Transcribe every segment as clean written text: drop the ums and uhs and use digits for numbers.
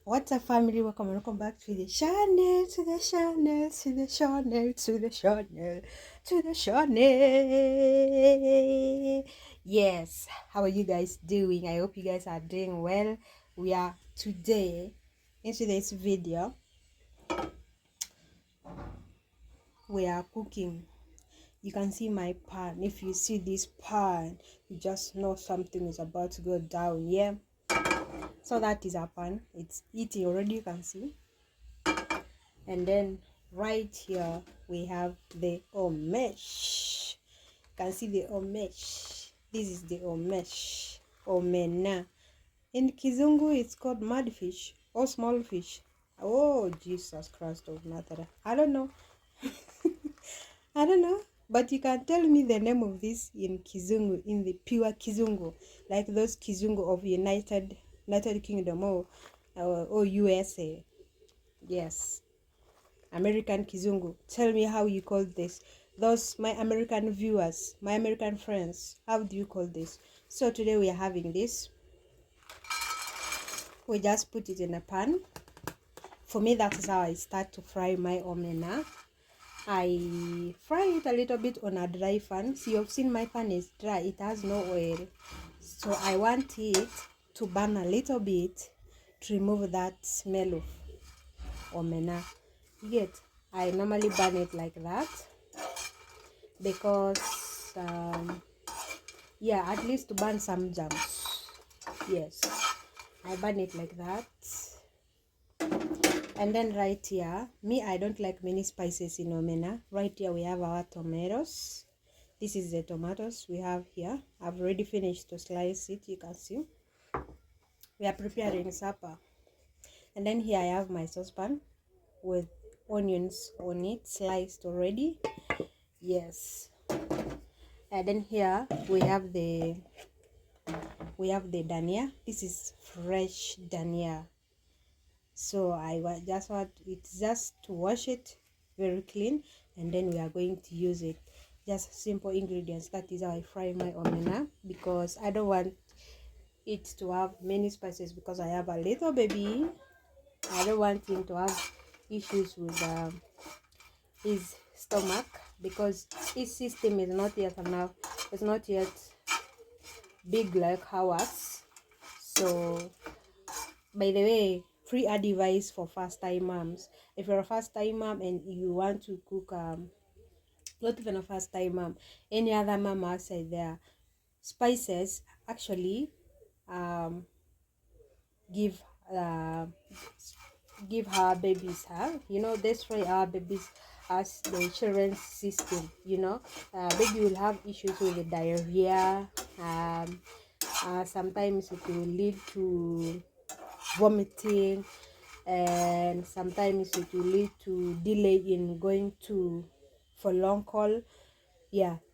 What's up, family? Welcome and welcome back to the channel, to the channel, to the channel, to the channel, to the channel. Yes, how are you guys doing? I hope you guys are doing well. We are today in today's video. We are cooking. You can see my pan. If you see this pan, you just know something is about to go down. Yeah. So that is our pan. It's eating already. You can see. And then right here we have the omesh. You can see the omesh. This is the omesh, omena. In Kizungu it's called mudfish or small fish. Oh, Jesus Christ of Nazareth. I don't know. I don't know, but you can tell me the name of this in Kizungu, in the pure Kizungu, like those Kizungu of United Kingdom or USA. Yes, American Kizungu. Tell me how you call this. Those my American viewers, my American friends, how do you call this? So today we are having this. We just put it in a pan. For me, that is how I start to fry my omena. I fry it a little bit on a dry pan. See, you've seen my pan is dry. It has no oil. So I want it to burn a little bit to remove that smell of omena. You get? I normally burn it like that because yeah, at least to burn some germs. Yes, I burn it like that. And then right here, me, I don't like many spices in omena. Right here we have our tomatoes. This is the tomatoes we have here. I've already finished to slice it. You can see we are preparing supper. And then here I have my saucepan with onions on it, sliced already. Yes. And then here we have the dania. This is fresh dania. So just want it just to wash it very clean, and then we are going to use it. Just simple ingredients. That is how I fry my omena, because I don't want it to have many spices because I have a little baby. I don't want him to have issues with his stomach, because his system is not yet enough. It's not yet big like ours. So, by the way, free advice for first time moms. If you're a first time mom and you want to cook, not even a first time mom, any other mom outside there, spices actually give our babies destroy our babies as the children's system. Baby will have issues with the diarrhea. Sometimes it will lead to vomiting, and sometimes it will lead to delay in going to for long call,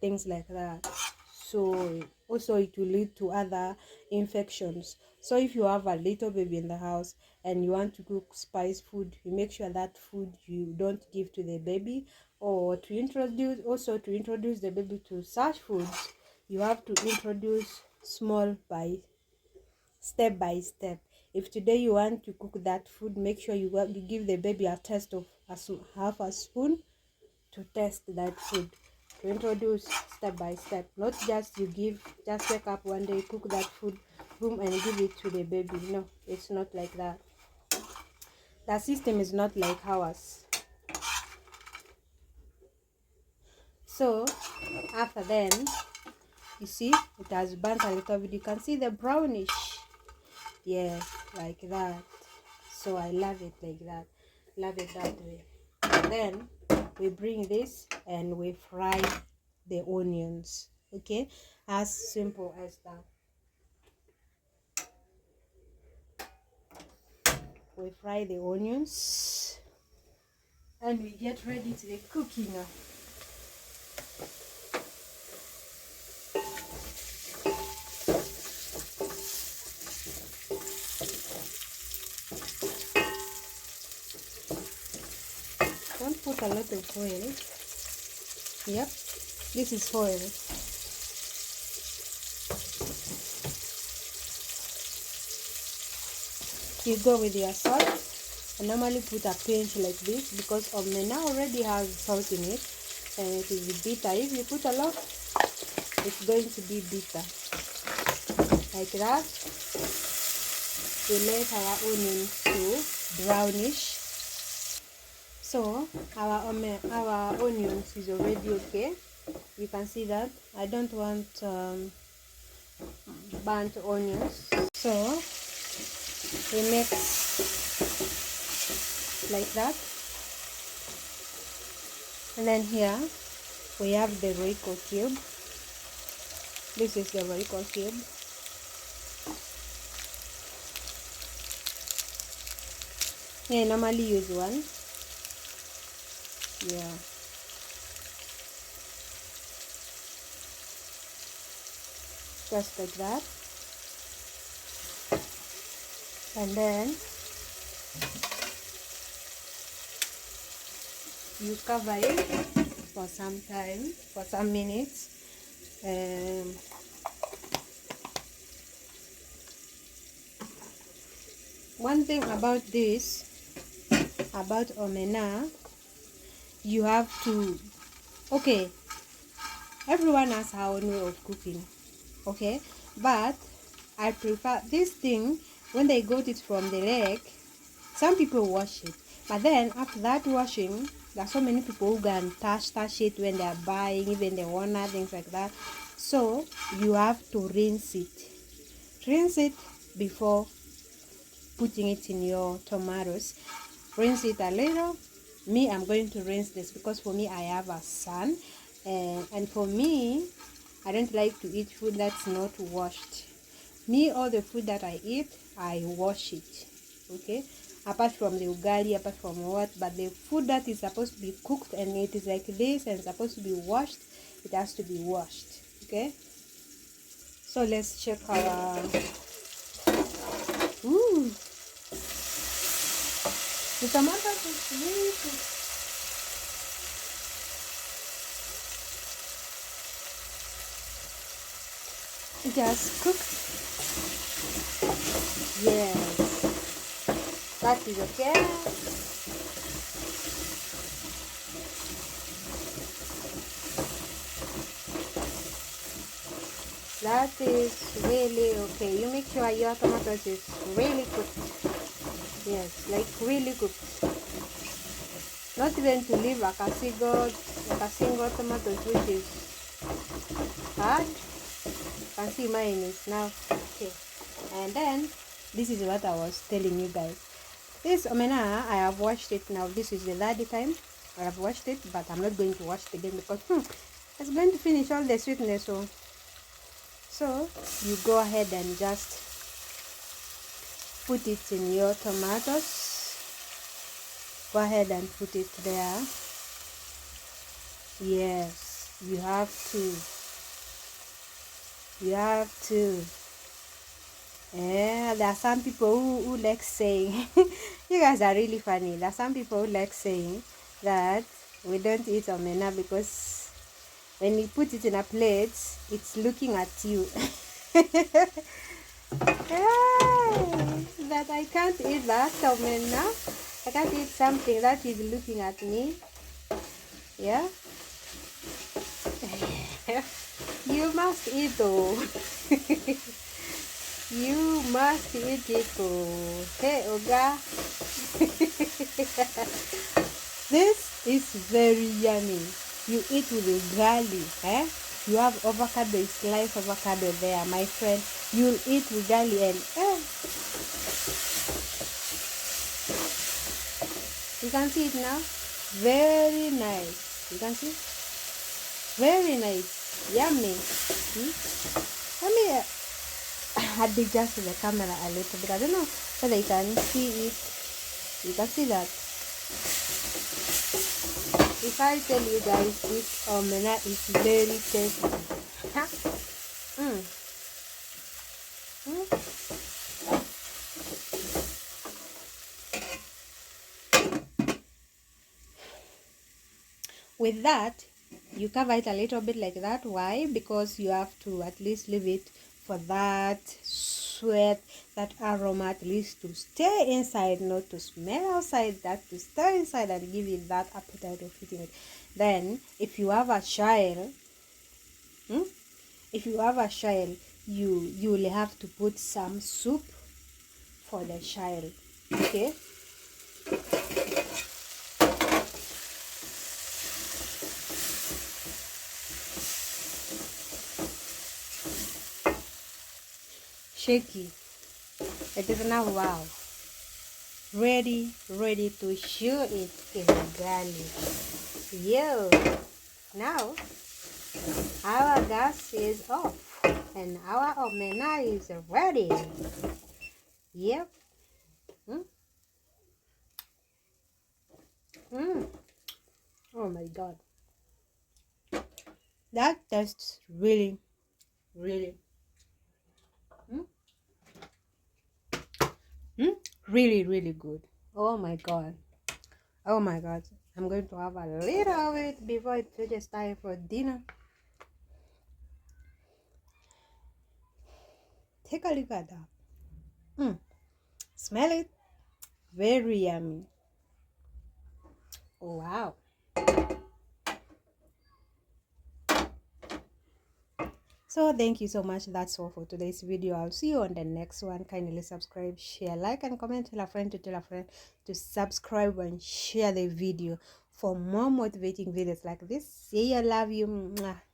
things like that. So also it will lead to other infections. So if you have a little baby in the house and you want to cook spice food, you make sure that food you don't give to the baby, or to introduce the baby to such foods, you have to introduce step by step. If today you want to cook that food, make sure you give the baby a taste of half a spoon to test that food, to introduce step by step. Not just just wake up one day, cook that food, boom, and give it to the baby. No, it's not like that. The system is not like ours. So after then, you see it has burnt a little bit. You can see the brownish, like that. So I love it like that, love it that way. And then we bring this and we fry the onions. Okay, as simple as that. We fry the onions and we get ready to the cooking. Don't put a lot of oil. Yep, this is oil. You go with your salt. I normally put a pinch like this because omena already has salt in it and it is bitter. If you put a lot, it's going to be bitter. Like that. We let our onions to brownish. So our onions is already okay. You can see that. I don't want burnt onions. So we mix like that. And then here we have the Royco cube. This is the Royco cube. I normally use one. Yeah. Just like that. And then you cover it for some time, for some minutes. One thing about this, about omena, you have to, okay, everyone has her own way of cooking, okay, but I prefer this thing. When they got it from the lake, some people wash it, but then after that washing, there are so many people who go and touch it when they are buying, even the owner, things like that. So you have to rinse it before putting it in your tomatoes. Rinse it a little. Me, I'm going to rinse this because for me, I have a son, and for me, I don't like to eat food that's not washed. Me, all the food that I eat, I wash it, okay? Apart from the ugali, apart from what, but the food that is supposed to be cooked and it is like this and supposed to be washed, it has to be washed, okay? So let's check our, ooh, the tomatoes is really good. Just cooked. Yes, that is okay. That is really okay. You make sure your tomatoes is really cooked. Yes, like really cooked. Not even to leave like a single tomato which is hard. You can see mine is now okay. And then this is what I was telling you guys. This omena, I have washed it now. This is the third time I have washed it, but I'm not going to wash it again because it's going to finish all the sweetness. So you go ahead and just put it in your tomatoes. Go ahead and put it there. Yes, you have to. Yeah, there are some people who like saying, you guys are really funny. There are some people who like saying that we don't eat omena because when you put it in a plate, it's looking at you. That I can't eat that omena. I can't eat something that is looking at me. Yeah. You must eat though. You must eat it though. Hey, Oga. This is very yummy. You eat with ugali, eh? You have avocado, slice avocado there, my friend. You'll eat ugali and you can see it now. Very nice. You can see? Very nice. Yummy. Let me adjust the camera a little bit. I don't know whether you can see it. You can see that. If I tell you guys this omena is very tasty. With that, you cover it a little bit like that. Why? Because you have to at least leave it for that sweat, that aroma at least to stay inside, not to smell outside, that to stay inside and give you that appetite of eating it. Then if you have a child, if you have a child, you will have to put some soup for the child. Okay, shaky. It is now wow. Ready to chew it in the garlic. Yo, now our gas is off and our omena is ready. Yep. Oh my god, that tastes really really good. Oh my god, I'm going to have a little of it before it reaches time for dinner. Take a look at that. Smell it. Very yummy. Oh, wow. So thank you so much. That's all for today's video. I'll see you on the next one. Kindly subscribe, share, like, and comment. Tell a friend to subscribe and share the video for more motivating videos like this. See you. Love you. Mwah.